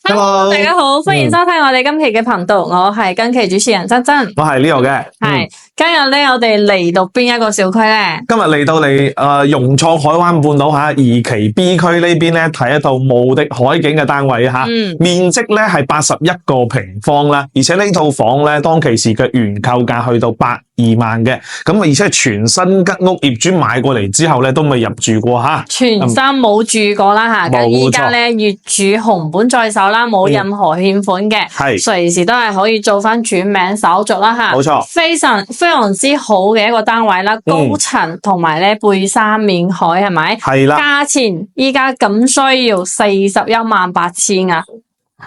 Hello，大家好，歡迎收睇我哋今期嘅頻道，我係今期主持人珍珍，我係 Leo 嘅。係今日咧，我哋嚟到邊一個小區咧？今日嚟到融創海灣半島二期 B 區呢邊咧，睇一套無敵海景嘅單位吓，面積咧係81個平方啦，而且呢套房咧當其時嘅原購價去到120萬嘅，咁而且係全新吉屋，業主買過嚟之後咧都未入住過吓，全新冇住過啦吓，咁依家咧業主紅本在手啦，冇任何欠款嘅，隨時都係可以做翻轉名手續啦吓，冇錯，非常之好嘅一個單位啦，高層同埋咧背山面海係咪？係啦，價錢依家咁需要418000啊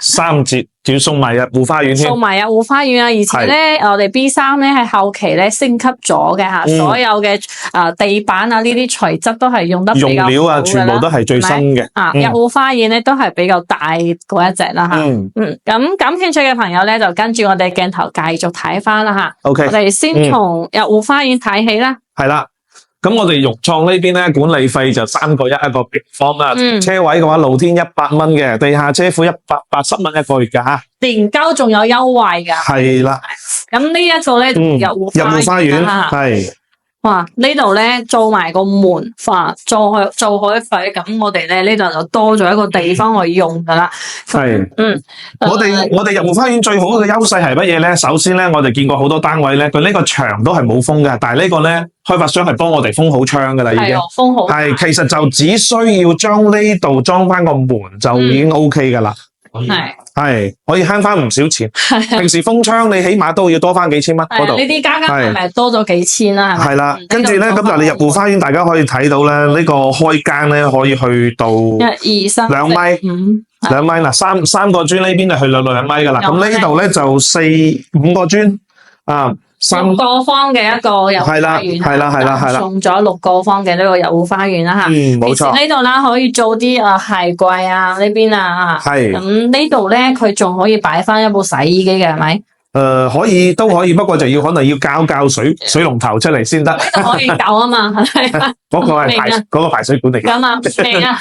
，3折，仲要送埋入戶花園添，送埋入戶花園啊！而且咧，我哋 B3咧係後期咧升級咗嘅吓，所有嘅地板啊呢啲材質都係用得比較好嘅啦，用料啊全部都係最新嘅。入戶花園咧都係比較大嗰一隻啦吓。咁感興趣嘅朋友咧就跟住我哋鏡頭繼續睇翻啦吓。OK， 我哋先從入戶花園睇起啦。係啦。咁我哋融創呢邊咧管理費就3個1一個平方啦，車位嘅話露天100蚊嘅，地下車庫180蚊一個月噶吓，年交仲有優惠噶。係啦，咁呢一個咧入戶花園係。哇！呢度咧做埋個門，做海費，咁我哋咧呢度就多咗一個地方去用噶啦。係，我哋入戶花園最好嘅優勢係乜嘢咧？首先咧，我哋見過好多單位咧，佢呢個牆都係冇封嘅，但係呢個咧開發商係幫我哋封好窗噶啦，已經封好。係，其實就只需要將呢度裝翻個門就已經 OK 噶啦。係可以慳翻唔少錢。平時封窗你起碼都要多翻幾千蚊嗰度。呢啲加係咪多咗幾千啦？係啦，跟住咧咁就你入戶花園，大家可以睇到咧呢個開間咧可以去到1、2、3、2米，2米嗱，三個磚呢邊就去到2米噶啦。咁呢度咧就4、5個磚啊。6個方嘅一個入戶花園，係啦，送咗6個方嘅呢個入戶花園啦吓。冇錯。呢度啦可以做啲鞋櫃啊呢邊啊。係。咁呢度咧佢仲可以擺翻一部洗衣機嘅係咪？都可以，不過就可能要交水龍頭出嚟先得。可以搞啊嘛，係咪？嗰個係嗰個排水管嚟嘅。咁啊，明啊，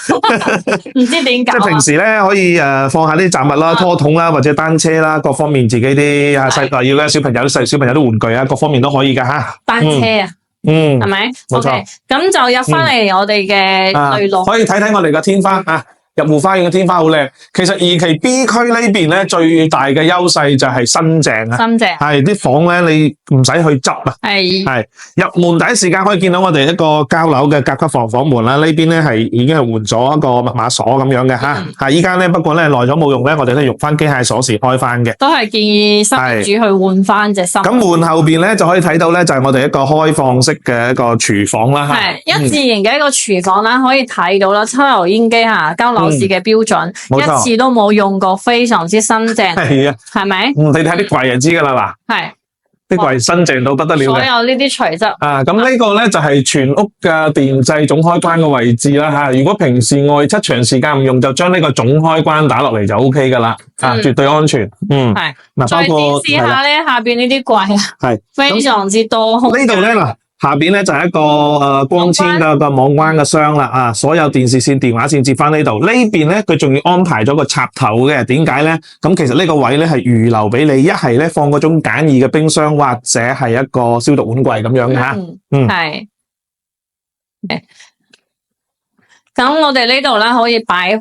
唔知點搞。即係平時咧可以放下啲雜物啦、拖桶啦或者單車啦，各方面自己啲要咧小朋友啲玩具啊，各方面都可以噶吓。單車啊，係咪？冇錯。咁就入翻嚟我哋嘅對落。可以睇睇我哋嘅天花啊。入戶花園嘅天花好靚，其實2期 B 區呢邊咧最大嘅優勢就係新淨啊，係啲房咧你唔使去執啊，係入門第一時間可以見到我哋一個交樓嘅甲級房門啦，呢邊咧係已經係換咗一個密碼鎖咁樣嘅吓，係依家咧不過咧耐咗冇用咧，我哋都用翻機械鎖匙開翻嘅，都係建議新業主去換翻隻新。咁門後邊咧就可以睇到咧就係我哋一個開放式嘅一個廚房啦，係一字形嘅一個廚房啦，可以睇到啦，抽油煙機吓，交樓市嘅標準，一次都冇用過，非常之新淨，係啊，係咪？你睇啲櫃就知噶啦嗱，係啲櫃新淨到不得了嘅，所有呢啲材質啊，咁呢個咧就係全屋嘅電掣總開關嘅位置啦吓。如果平時外出長時間唔用，就將呢個總開關打落嚟就 OK 噶啦，絕對安全。係嗱，包括試下咧下邊呢啲櫃啊，係非常之多。呢度咧嗱。下邊咧就係一個光纖嘅個網關嘅箱啦，所有電視線、電話線接翻呢度。呢邊咧佢仲要安排咗個插頭嘅，點解咧？咁其實呢個位咧係預留俾你，一係咧放嗰種簡易嘅冰箱，或者係一個消毒碗櫃咁樣嘅吓。係。咁我哋呢度啦，可以擺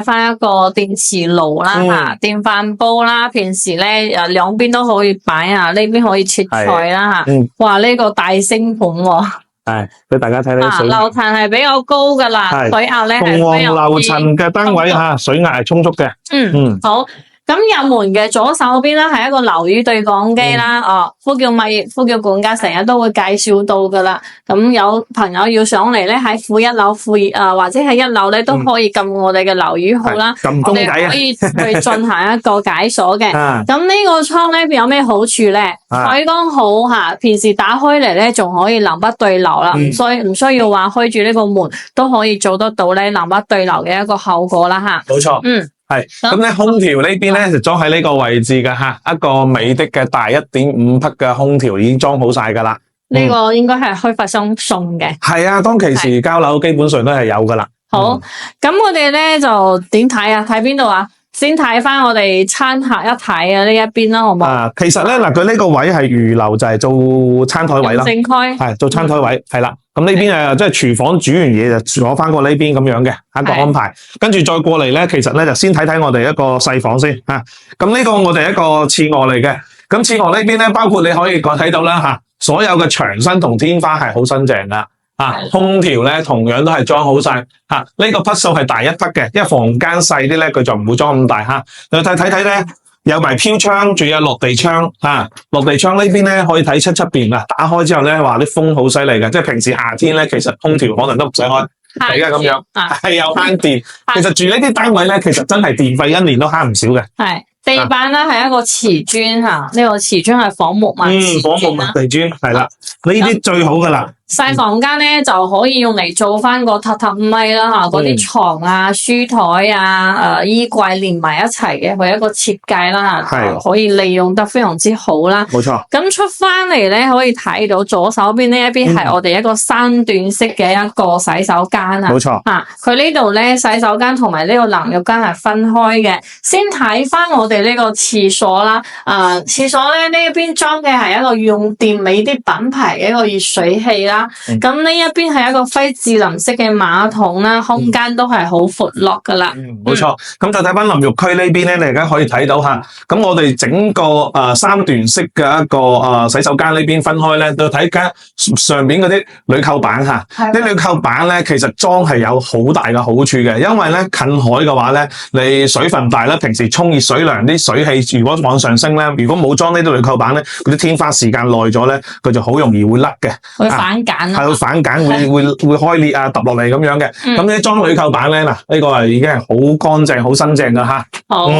翻一個電磁爐啦吓，電飯煲啦，平時咧兩邊都可以擺啊，呢邊可以切菜啦吓。哇，呢個大星盆喎。係，俾大家睇睇水。樓層係比較高噶啦，水壓咧係鳳凰樓層嘅單位吓，水壓係充足嘅。好。咁入門嘅左手邊咧係一個樓宇對講機啦，呼叫管家成日都會介紹到噶啦。咁有朋友要上嚟咧喺負1樓或者係1樓咧都可以撳我哋嘅樓宇號啦，撳鐘仔啊，可以去進行一個解鎖嘅。咁呢個窗咧有咩好處咧？採光好吓，平時打開嚟咧仲可以南北對流啦，唔需要話開住呢個門都可以做得到咧南北對流嘅一個效果啦吓。冇錯。係咁咧，空調呢邊咧就裝喺呢個位置嘅吓，一個美的嘅大1.5匹嘅空調已經裝好晒噶啦。呢個應該係開發商送嘅。係啊，當其時交樓基本上都係有噶啦。好，咁我哋咧就點睇啊？睇邊度啊？先睇翻我哋餐客一睇啊呢一邊啦，好唔好？其實咧嗱，佢呢個位係預留就係做餐台位啦，正區係做餐台位係啦。咁呢邊即係廚房煮完嘢就攞翻過呢邊咁樣嘅一個安排。跟住再過嚟咧，其實咧就先睇睇我哋一個細房先嚇。咁呢個我哋一個次臥嚟嘅。咁次臥呢邊咧，包括你可以睇到啦嚇，所有嘅牆身同天花係好新淨噶。空調咧同樣都係裝好晒。呢個匹數係大一匹嘅，因為房間細啲咧，佢就唔會裝咁大嚇。你睇咧，有埋飄窗，仲有落地窗落地窗呢邊咧可以睇七邊啊！打開之後咧，話啲風好犀利嘅，即係平時夏天咧，其實空調可能都唔使開，而家咁樣係有慳電。其實住呢啲單位咧，其實真係電費一年都慳唔少嘅。係地板咧係一個瓷磚呢個瓷磚係仿木紋瓷磚仿木紋地磚係啦，呢啲最好噶啦。細房間咧就可以用嚟做翻個榻榻米啦吓，嗰啲床啊、書台啊、衣櫃連埋一齊嘅，佢一個設計啦吓，可以利用得非常之好啦。冇錯。咁出翻嚟咧，可以睇到左手邊呢一邊係我哋一個三段式嘅一個洗手間啊。冇錯。佢呢度咧洗手間同埋呢個淋浴間係分開嘅。先睇翻我哋呢個廁所啦，廁所咧呢一邊裝嘅係一個用電美的品牌嘅一個熱水器啦。咁呢一邊係一個非智能式嘅馬桶啦，空間都係好闊落噶啦。冇錯。咁就睇翻淋浴區呢邊咧，你而家可以睇到吓。咁我哋整個三段式嘅一個洗手間呢邊分開咧，就睇間上面嗰啲鋁扣板吓。啲鋁扣板咧，其實裝係有好大嘅好處嘅，因為咧近海嘅話咧，你水分大啦，平時沖熱水涼啲水氣如果往上升咧，如果冇裝呢啲鋁扣板咧，嗰啲天花時間耐咗咧，佢就好容易會甩嘅，會反揀係會反揀，會開裂啊，揼落嚟咁樣嘅。咁你裝鋁扣板咧，嗱呢個係已經係好乾淨、好新淨噶吓。好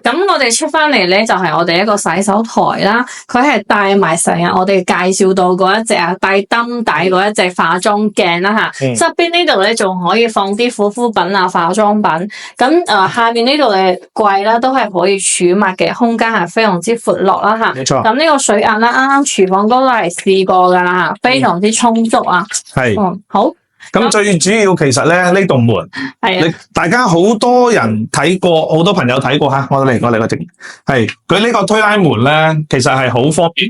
咁我哋出翻嚟咧，就係我哋一個洗手台啦。佢係帶埋成日我哋介紹到嗰一隻帶燈底嗰一隻化妝鏡啦吓。側邊呢度咧仲可以放啲護膚品啊、化妝品。咁下面呢度嘅櫃啦，都係可以儲物嘅，空間係非常之闊落啦吓。冇錯。咁呢個水壓啦，啱啱廚房都嚟試過噶啦吓，非常之充足啊。係。好。咁最主要其實咧呢道門，大家好多人睇過，好多朋友睇過吓。我嚟個直係佢呢個推拉門咧，其實係好方便。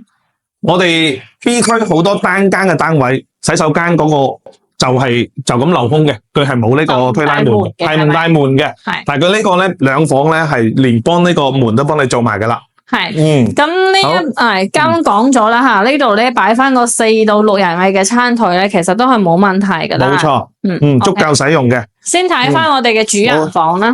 我哋 B 區好多單間嘅單位，洗手間嗰個就咁鏤空嘅，佢係冇呢個推拉門，係唔帶門嘅。但係佢呢個咧兩房咧係連幫呢個門都幫你做埋噶啦。係，咁呢剛講咗啦吓，呢度咧擺翻個4到6人位嘅餐台咧，其實都係冇問題噶啦。冇錯，足夠使用嘅。先睇翻我哋嘅主人房啦，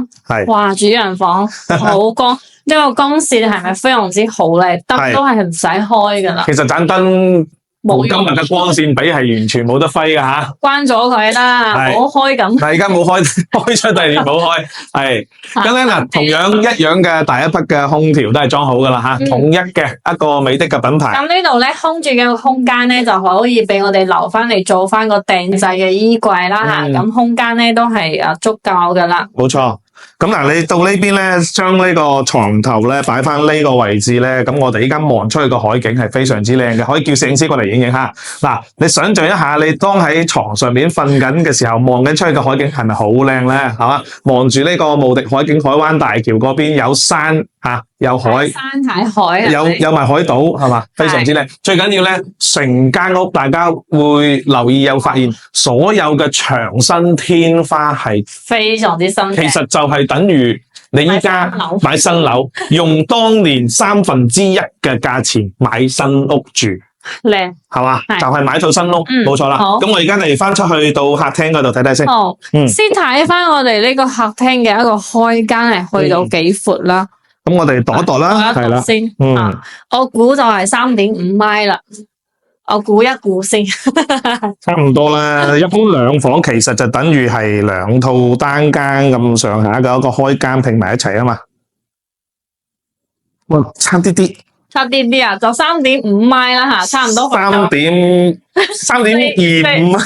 哇，主人房好光，呢個光線係咪非常之好咧？燈都係唔使開噶啦。其實盞燈冇今日嘅光線比係完全冇得揮噶吓，關咗佢啦，唔好開咁。但係而家冇開出第二冇開，係咁咧嗱，同樣一樣嘅大一匹嘅空調都係裝好噶啦吓，統一嘅一個美的嘅品牌。咁呢度咧空住嘅空間咧就可以俾我哋留翻嚟做翻個定制嘅衣櫃啦吓，咁空間咧都係足夠噶啦。冇錯。咁嗱，你到呢邊咧，將呢個床頭咧擺翻呢個位置咧，咁我哋依家望出去個海景係非常之靚嘅，可以叫攝影師過嚟影影下。嗱，你想象一下，你當喺床上面瞓緊嘅時候，望緊出去嘅海景係咪好靚咧？係嘛，望住呢個無敵海景，海灣大橋嗰邊有山有海，山睇海，有埋海島，係嘛，非常之靚。最緊要咧，成間屋大家會留意有發現，所有嘅牆身天花係非常之新。其實就係等於你依家買新樓，用當年1/3嘅價錢買新屋住，靚係嘛？就係買套新屋，冇錯啦。咁我而家嚟翻出去到客廳嗰度睇睇先。好，先睇翻我哋呢個客廳嘅一個開間係去到幾闊啦。咁我哋度一度啦，係啦，先。我估就係3.5米啦。我估一估先，差唔多啦。一般兩房其實就等於係2套單間咁上下嘅一個開間拼埋一齊啊嘛。哇，差啲啲，差啲啲啊，就3.5米啦吓，差唔多。3.5 3.25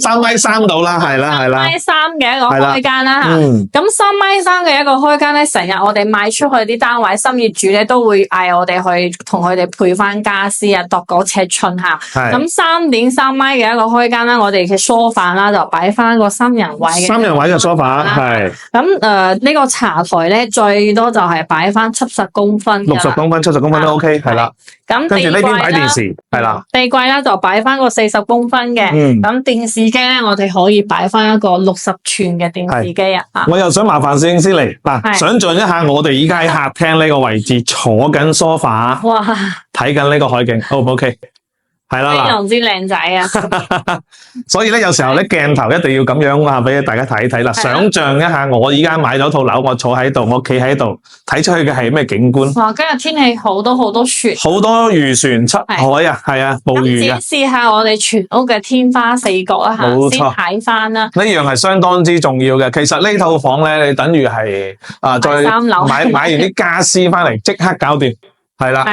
3.3米到啦，係啦，3.3米嘅一個開間啦吓。咁3.3米嘅一個開間咧，成日我哋賣出去啲單位，新業主咧都會嗌我哋去同佢哋配翻家私啊，度個尺寸吓。咁3.3米嘅一個開間啦，我哋嘅梳化啦就擺翻個3人位嘅。3人位嘅梳化係。咁呢個茶台咧最多就係擺翻70公分。60公分、70公分都 OK， 係啦。咁跟住呢邊擺電視，係啦。地櫃啦就擺翻個40公分嘅。咁電視機咧，我哋可以擺翻一個60寸嘅電視機啊。我又想麻煩攝影師嚟嗱，想象一下我哋依家喺客廳呢個位置坐緊梳化，哇，睇緊呢個海景 ，O 唔 OK？係啦，非常之靚仔啊！所以咧，有時候咧鏡頭一定要咁樣啊，俾大家睇睇啦。想象一下，我依家買咗套樓，我坐喺度，我企喺度，睇出去嘅係咩景觀？哇！今日天氣好多船，好多漁船出海啊，係啊，捕魚啊！試下我哋全屋嘅天花四角啊，吓先睇翻啦。呢樣係相當之重要嘅。其實呢套房咧，你等於係再買完啲家私翻嚟，即刻搞掂，係啦。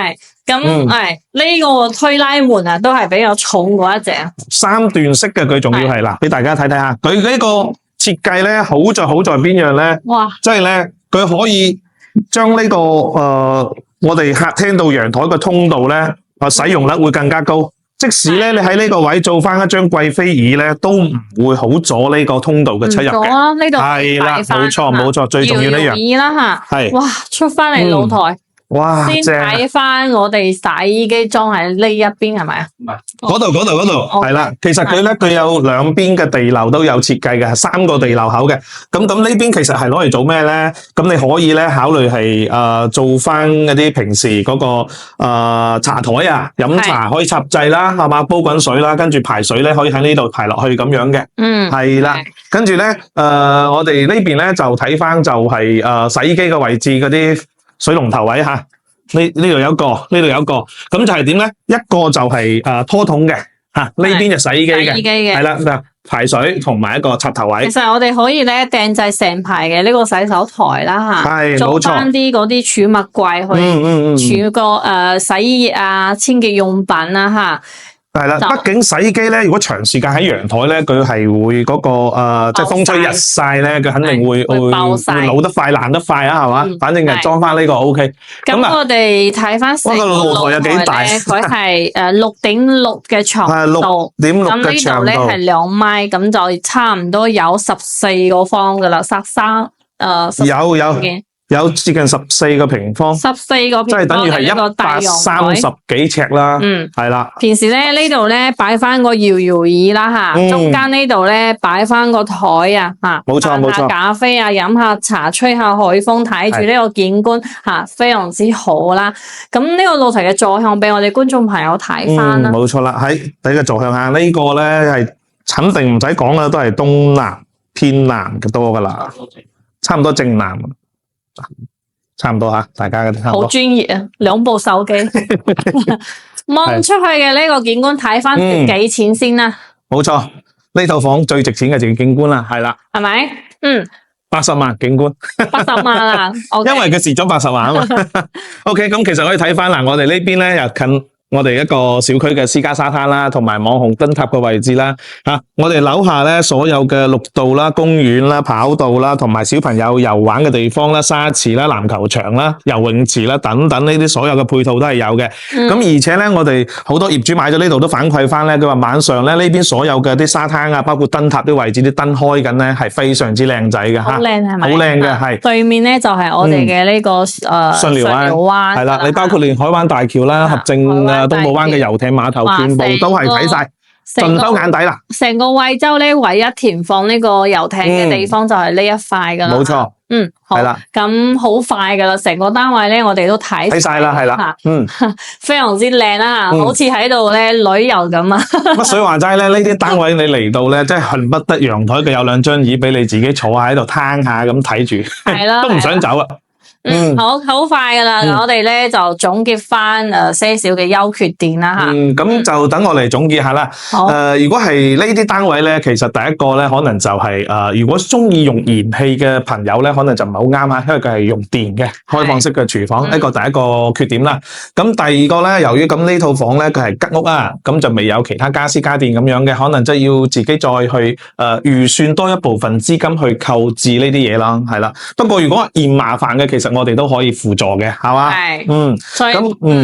咁呢個推拉門啊，都係比較重嗰一隻3段式嘅，佢仲要係啦，俾大家睇睇下。佢呢個設計咧，好在邊樣咧？哇！即係咧，佢可以將呢個我哋客廳到陽台嘅通道咧，使用率會更加高。即使咧你喺呢個位做翻一張貴妃椅咧，都唔會好阻呢個通道嘅出入嘅。呢度係啦，冇錯，最重要呢樣。椅啦吓，係哇，出翻嚟露台。哇！先睇翻我哋洗衣機裝喺呢一邊係咪啊？唔係，嗰度係啦。其實佢有兩邊嘅地漏都有設計嘅，係3個地漏口嘅。咁呢邊其實係攞嚟做咩咧？咁你可以咧考慮係做翻一啲平時嗰個茶台啊，飲茶可以插掣啦，係嘛？煲滾水啦，跟住排水咧可以喺呢度排落去咁樣嘅。係啦。跟住咧我哋呢邊咧就睇翻就係洗衣機嘅位置嗰啲水龍頭位吓，呢度有一個，咁就係點咧？一個就係拖桶嘅吓，呢邊就洗衣機嘅，係啦，排水同埋一個插頭位。其實我哋可以咧訂製成排嘅呢個洗手台啦吓，係冇錯，做翻啲嗰啲儲物櫃去儲個洗衣液啊、清潔用品啦吓。係啦，畢竟洗衣機咧，如果長時間喺陽台咧，佢係會嗰個即係風吹日曬咧，佢肯定會老得快、爛得快啊，係嘛？反正係裝翻呢個 OK。咁我哋睇翻成個露台有幾大？佢係6.6嘅長度，咁呢度咧係2米，咁就差唔多有14個方噶啦，有接近14個平方，14個平方，即係等於係130幾尺啦。係啦。平時咧呢度咧擺翻個搖搖椅啦吓，中間呢度咧擺翻個台啊吓，冇錯，下咖啡啊，飲下茶，吹下海風，睇住呢個景觀吓，非常之好啦。咁呢個露台嘅坐向俾我哋觀眾朋友睇翻啦。冇錯啦，喺第個坐向下呢個咧係肯定唔使講啦，都係東南偏南嘅多噶啦，差唔多正南。差唔多吓，大家嘅好專業啊！2部手機望出去嘅呢個景觀，睇翻幾錢先啦？冇錯，呢套房最值錢嘅就係景觀啦，係啦，係咪？80萬景觀，80萬啊！因為佢蝕咗80萬啊嘛。OK， 咁其實可以睇翻嗱，我哋呢邊咧又近我哋一個小區嘅私家沙灘啦，同埋網紅燈塔嘅位置啦，我哋樓下咧所有嘅綠道啦、公園啦、跑道啦，同埋小朋友遊玩嘅地方啦、沙池啦、籃球場啦、游泳池啦等等呢啲所有嘅配套都係有嘅。咁而且咧，我哋好多業主買咗呢度都反饋翻咧，佢話晚上咧呢邊所有嘅啲沙灘啊，包括燈塔啲位置啲燈開緊咧，係非常之靚仔嘅吓，好靚係咪？好靚嘅係。對面咧就係我哋嘅呢個順寮灣，係啦，你包括連海灣大橋啦、合正啊、東寶灣嘅遊艇碼頭，全部都係睇晒，盡收眼底啦。成個惠州咧，唯一填放呢個遊艇嘅地方就係呢一塊噶啦。冇錯，好係啦，咁好快噶啦，成個單位咧，我哋都睇晒啦，係啦，非常之靚啦，好似喺度咧旅遊咁啊。乜水話齋咧？呢啲單位你嚟到咧，真係恨不得陽台佢有2張椅俾你自己坐喺度攤下咁睇住，係啦，都唔想走啊。好快噶啦，我哋咧就總結翻些少嘅優缺點啦吓。咁就等我嚟總結下啦。如果係呢啲單位咧，其實第一個咧可能就係如果中意用燃氣嘅朋友咧，可能就唔係好啱啊，因為佢係用電嘅開放式嘅廚房，第一個缺點啦。咁第二個咧，由於咁呢套房咧佢係吉屋啊，咁就未有其他家私家電咁樣嘅，可能即係要自己再去預算多一部分資金去購置呢啲嘢啦，係啦。不過如果嫌麻煩嘅，其實我哋都可以輔助嘅，係嘛？係。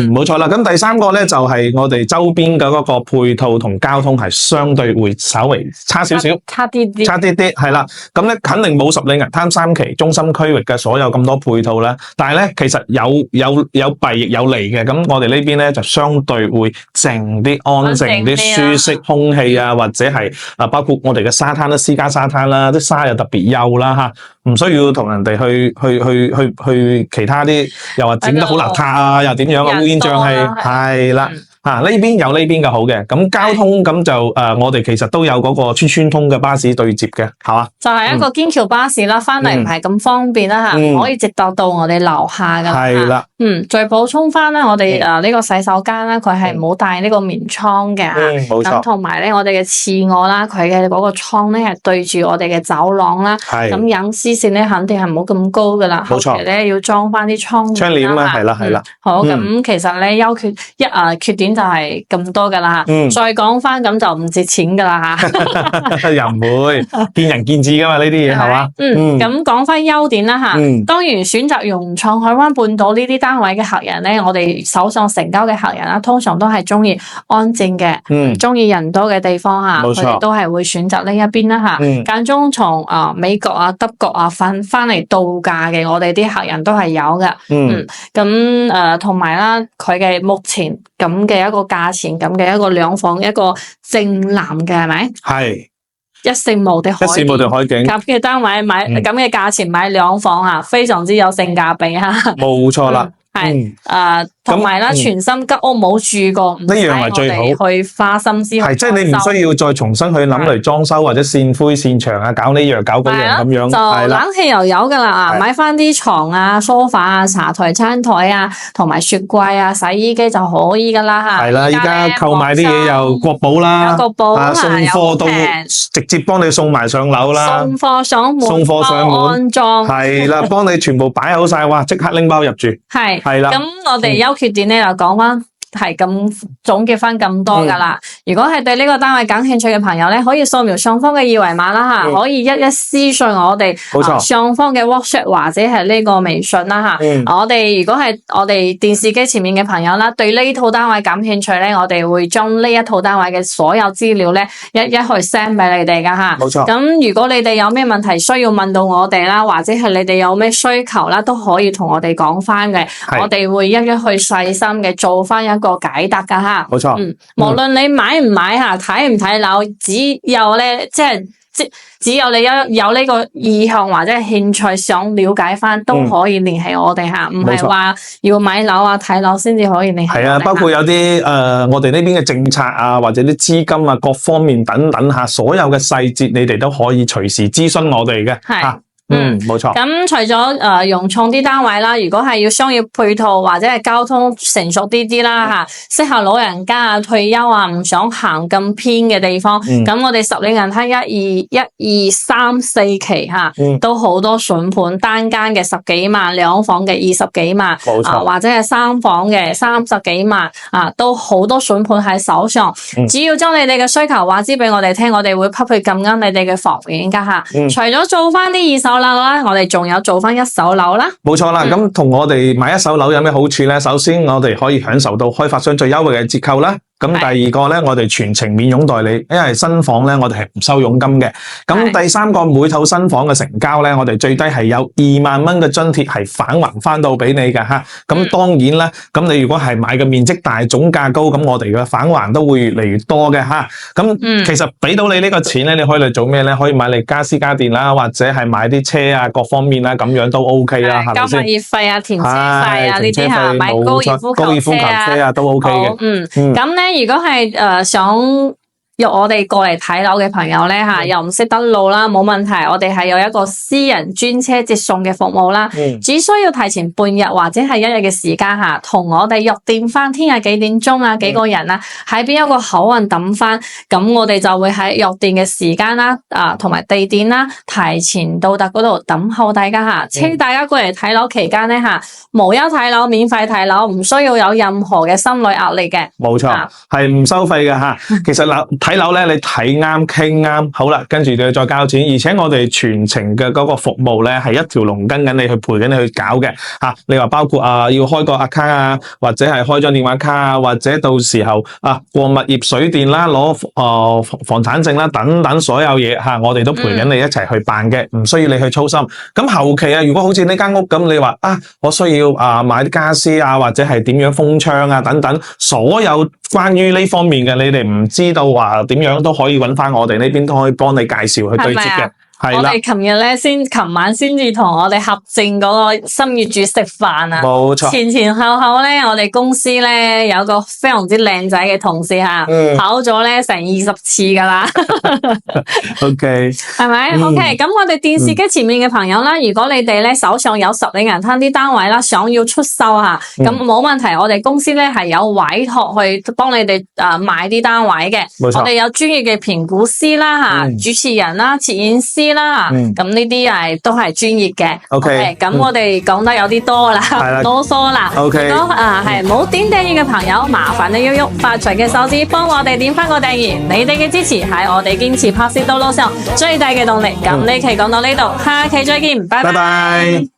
冇錯啦。咁第三個咧就係我哋周邊嘅嗰個配套同交通係相對會稍微差少少，差啲啲，係啦。咁咧肯定冇十里銀灘三期中心區域嘅所有咁多配套啦，但係咧其實有弊亦有利嘅。咁我哋呢邊咧就相對會靜啲、安靜啲、舒適空氣啊，或者係包括我哋嘅沙灘啦、私家沙灘啦，啲沙又特別幼啦吓。唔需要同人哋去其他啲，又話整得好邋遢啊，又點樣啊？烏煙瘴氣係啦。呢邊有呢邊嘅好嘅，咁交通咁就我哋其實都有嗰個村村通嘅巴士對接嘅，係嘛？就係一個堅橋巴士啦，翻嚟唔係咁方便啦吓，可以直達到我哋樓下噶啦。係啦，再補充翻啦，我哋呢個洗手間啦，佢係冇帶呢個棉窗嘅吓，冇錯。咁同埋咧，我哋嘅次臥啦，佢嘅嗰個窗咧係對住我哋嘅走廊啦，咁隱私線咧肯定係冇咁高噶啦，冇錯。後期咧要裝翻啲窗簾啦，係啦。好，咁其實咧缺點就係咁多噶啦，再講翻咁就唔值錢噶啦吓，又唔會見仁見智噶嘛呢啲嘢係嘛？咁講翻優點啦吓，當然選擇融創海灣半島呢啲單位嘅客人咧，我哋手上成交嘅客人啦，通常都係中意安靜嘅，中意人多嘅地方吓，佢哋都係會選擇呢一邊啦吓。間中從美國啊、德國啊翻嚟度假嘅，我哋啲客人都係有嘅。咁同埋啦，佢嘅目前咁嘅一個價錢，咁嘅一個兩房一個正南嘅係咪？係一望無敵海景咁嘅單位買咁嘅價錢買兩房啊，非常之有性價比吓。冇錯啦。係同埋啦，全新吉屋冇住過，呢樣係最好。去花心思係，即係你唔需要再重新去諗嚟裝修或者線灰線牆啊，搞呢樣搞嗰樣咁樣。就冷氣又有噶啦，買翻啲床啊、梳化啊、茶台、餐台啊，同埋雪櫃啊、洗衣機就可以噶啦吓。係啦，依家購買啲嘢又國寶啦，國寶送貨到直接幫你送埋上樓啦，送貨上門安裝係啦，幫你全部擺好晒，哇！即刻拎包入住係。係啦，咁我哋優缺點咧就講翻，係咁總結翻咁多噶啦。如果係對呢個單位感興趣嘅朋友咧，可以掃描上方嘅二維碼啦吓，可以一私信我哋，冇錯，上方嘅 WhatsApp 或者係呢個微信啦吓。我哋如果係我哋電視機前面嘅朋友啦，對呢套單位感興趣咧，我哋會將呢一套單位嘅所有資料咧一去 send 俾你哋噶吓。冇錯。咁如果你哋有咩問題需要問到我哋啦，或者係你哋有咩需求啦，都可以同我哋講翻嘅。我哋會一去細心嘅做翻一個解答噶吓，冇錯。無論你買唔買吓，睇唔睇樓，只有咧只有你有呢個意向或者係興趣想了解翻，都可以聯繫我哋吓，唔係話要買樓啊睇樓先至可以聯繫。係啊，包括有啲我哋呢邊嘅政策啊，或者啲資金啊，各方面等等吓，所有嘅細節你哋都可以隨時諮詢我哋嘅。係。冇錯。咁除咗融創啲單位啦，如果係要商業配套或者係交通成熟啲啦吓，適合老人家啊、退休啊，唔想行咁偏嘅地方，咁我哋十里銀灘1、2、3、4期吓，都好多筍盤，單間嘅10幾萬，兩房嘅20幾萬，冇錯，或者係3房嘅30幾萬啊，都好多筍盤喺手上。只要將你哋嘅需求話知俾我哋聽，我哋會匹配咁啱你哋嘅房源噶吓。除咗做翻啲二手樓啦，我哋仲有做翻一手樓啦。冇錯啦，咁同我哋買一手樓有咩好處咧？首先我哋可以享受到開發商最優惠嘅折扣啦。咁第二個咧，我哋全程免佣代理，因為新房咧，我哋係唔收佣金嘅。咁第三個，每套新房嘅成交咧，我哋最低係有2萬蚊嘅津貼係返還翻到俾你嘅吓。咁當然啦，咁你如果係買嘅面積大、總價高，咁我哋嘅返還都會越嚟越多嘅吓。咁其實俾到你呢個錢咧，你可以嚟做咩咧？可以買嚟家私家電啦，或者係買啲車啊，各方面啦，咁樣都 OK 啦，係咪先？交物業費啊、填車費啊呢啲吓，買高爾夫球車啊都 OK 嘅。咁咧。如果係想約我哋過嚟睇樓嘅朋友咧又唔識得路啦，冇問題，我哋係有一個私人專車接送嘅服務啦，只需要提前半日或者係一日嘅時間同我哋約定翻聽日幾點鐘啊，幾個人啊，喺邊一個口岸等翻，咁我哋就會喺約定嘅時間啦，同埋地點啦，提前到達嗰度等候大家車大家過嚟睇樓期間咧無憂睇樓，免費睇樓，唔需要有任何嘅心理壓力嘅。冇錯，係唔收費嘅其實睇樓咧，你睇啱傾啱，好啦，跟住你再交錢，而且我哋全程嘅嗰個服務咧係一條龍跟緊你去陪緊你去搞嘅你話包括要開個 account 或者係開張電話卡或者到時候過物業水電啦，攞房產證啦等等所有嘢我哋都陪緊你一齊去辦嘅，唔需要你去操心。咁後期如果好似呢間屋咁，你話我需要買啲家私或者係點樣封窗等等，所有關於呢方面嘅，你哋唔知道話點樣都可以揾翻我哋呢邊，都可以幫你介紹去對接嘅。我哋琴晚先至同我哋合證嗰個新業主食飯冇錯。前後後咧，我哋公司咧有個非常之靚仔嘅同事跑咗咧成20次噶啦。OK， 係咪？OK， 咁我哋電視機前面嘅朋友啦，如果你哋咧手上有實領銀灘啲單位啦，想要出售咁冇問題，我哋公司咧係有委託去幫你哋買啲單位嘅。我哋有專業嘅評估師啦主持人啦，攝影師啦，咁呢啲都係專業嘅。OK， 咁我哋講得有啲多啦，囉嗦啦。OK， 如果係冇點訂閱嘅朋友，麻煩你喐發財嘅手指幫我哋點翻個訂閱，你哋嘅支持係我哋堅持拍攝道路上最大嘅動力。咁呢期講到呢度，下期再見，拜拜。